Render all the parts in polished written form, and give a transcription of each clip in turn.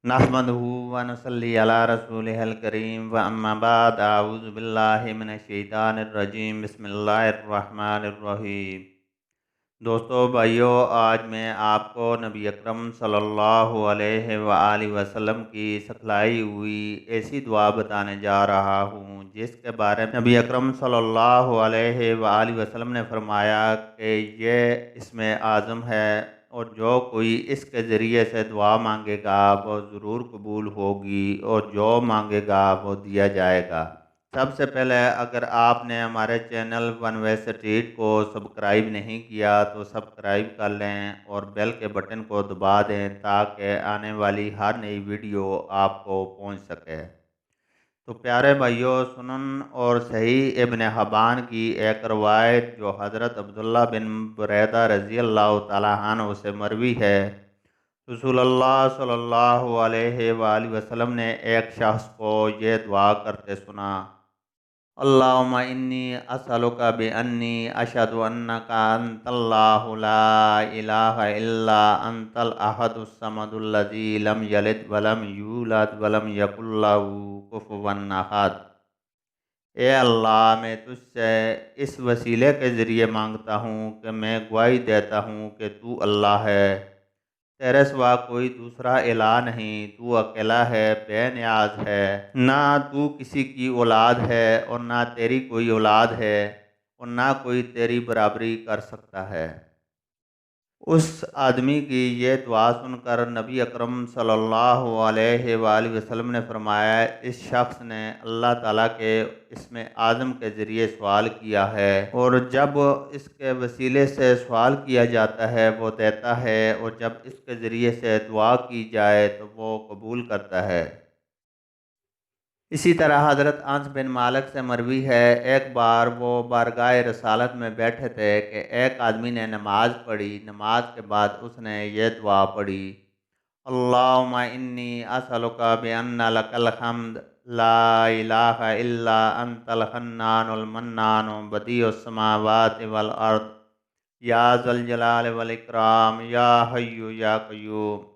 नहमदुहु व नसल्ली अला रसूलिहिल करीम व अम्मा बाद अऊज़ु बिल्लाहि मिनश शैतानिर रजीम बिस्मिल्लाहिर रहमानिर रहीम। दोस्तों भाइयों, आज मैं आपको नबी अकरम सल्लल्लाहु अलैहि वसल्लम की सिखलाई हुई ऐसी दुआ बताने जा रहा हूँ जिसके बारे में नबी अकरम सल्लल्लाहु अलैहि वसल्लम ने फरमाया कि ये इसमें आज़म है और जो कोई इसके ज़रिए से दुआ मांगेगा वो ज़रूर कबूल होगी और जो मांगेगा वो दिया जाएगा। सबसे पहले अगर आपने हमारे चैनल वन वे स्ट्रीट को सब्सक्राइब नहीं किया तो सब्सक्राइब कर लें और बेल के बटन को दबा दें ताकि आने वाली हर नई वीडियो आपको पहुंच सके। तो प्यारे भाइयों, सुनन और सही इब्न हबान की एक रवायत जो हज़रत अब्दुल्ला बिन बुरैदा रज़ी अल्लाह तआला अन्हु से मरवी है, रसूलुल्लाह सल्लल्लाहु अलैहि वसल्लम ने एक शख्स को ये दुआ करते सुना, अल्लाहुम्मा इन्नी असअलुका बिअन्नी अशहदु अन्नका अंतल्लाहु ला इलाहा इल्ला अंतल अहदुस समदुल्लज़ी लम यलिद वलम यूलद वलम यकुल लहू कुफुवन अहद। ए अल्लाह, मैं तुझसे इस वसीले के ज़रिए मांगता हूँ कि मैं गवाही देता हूँ कि तू अल्लाह है, तेरे सिवा कोई दूसरा इलाह नहीं, तू अकेला है, बेनियाज है, ना तू किसी की औलाद है और ना तेरी कोई औलाद है और ना कोई तेरी बराबरी कर सकता है। उस आदमी की ये दुआ सुनकर नबी अकरम सल्लल्लाहु अलैहि वसल्लम ने फरमाया, इस शख्स ने अल्लाह ताला के इसमें आज़म के ज़रिए सवाल किया है और जब इसके वसीले से सवाल किया जाता है वो देता है और जब इसके ज़रिए से दुआ की जाए तो वो कबूल करता है। इसी तरह हज़रत अनस बिन मालिक से मरवी है, एक बार वो बारगाह रसालत में बैठे थे कि एक आदमी ने नमाज़ पढ़ी। नमाज के बाद उसने ये दुआ पढ़ी, अल्लाहुम्मा इन्नी असअलुका बिअन्ना लकल हम्द ला इलाहा इल्ला अंतल हन्नानुल मन्नानु बदीउस समावाति वल अर्द या ज़ल जलाल वल इकराम या हय्यु या क़य्यूम।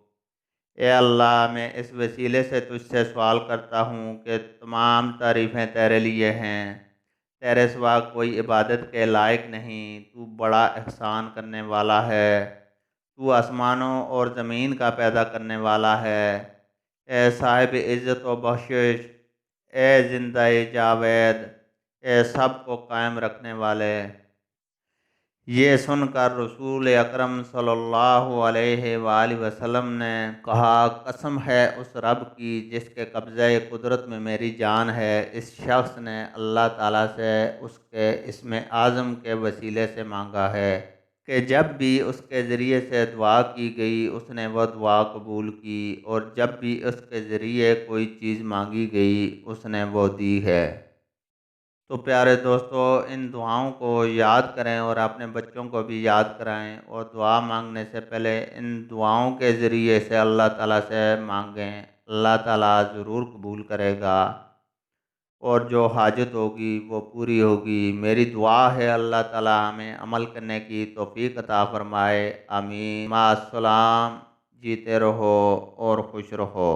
ए अल्लाह, मैं इस वसीले से तुझसे सवाल करता हूँ कि तमाम तारीफ़ें तेरे लिए हैं, तेरे सिवा कोई इबादत के लायक नहीं, तू बड़ा एहसान करने वाला है, तू आसमानों और ज़मीन का पैदा करने वाला है। ए साहिब इज़्ज़त व बख्शिश, ए ज़िंदा जावेद, ए सब को कायम रखने वाले। ये सुनकर रसूल अकरम सल्लल्लाहु अलैहि वसल्लम ने कहा, कसम है उस रब की जिसके कब्ज़े कुदरत में मेरी जान है, इस शख्स ने अल्लाह ताला से उसके इसमें आज़म के वसीले से मांगा है कि जब भी उसके ज़रिए से दुआ की गई उसने वह दुआ कबूल की और जब भी उसके ज़रिए कोई चीज़ मांगी गई उसने वो दी है। तो प्यारे दोस्तों, इन दुआओं को याद करें और अपने बच्चों को भी याद कराएं और दुआ मांगने से पहले इन दुआओं के ज़रिए से अल्लाह ताला से मांगें, अल्लाह ताला ज़रूर कबूल करेगा और जो हाजत होगी वो पूरी होगी। मेरी दुआ है अल्लाह ताला हमें अमल करने की तौफीक अता फरमाए। आमीन। मास्सलाम। जीते रहो और खुश रहो।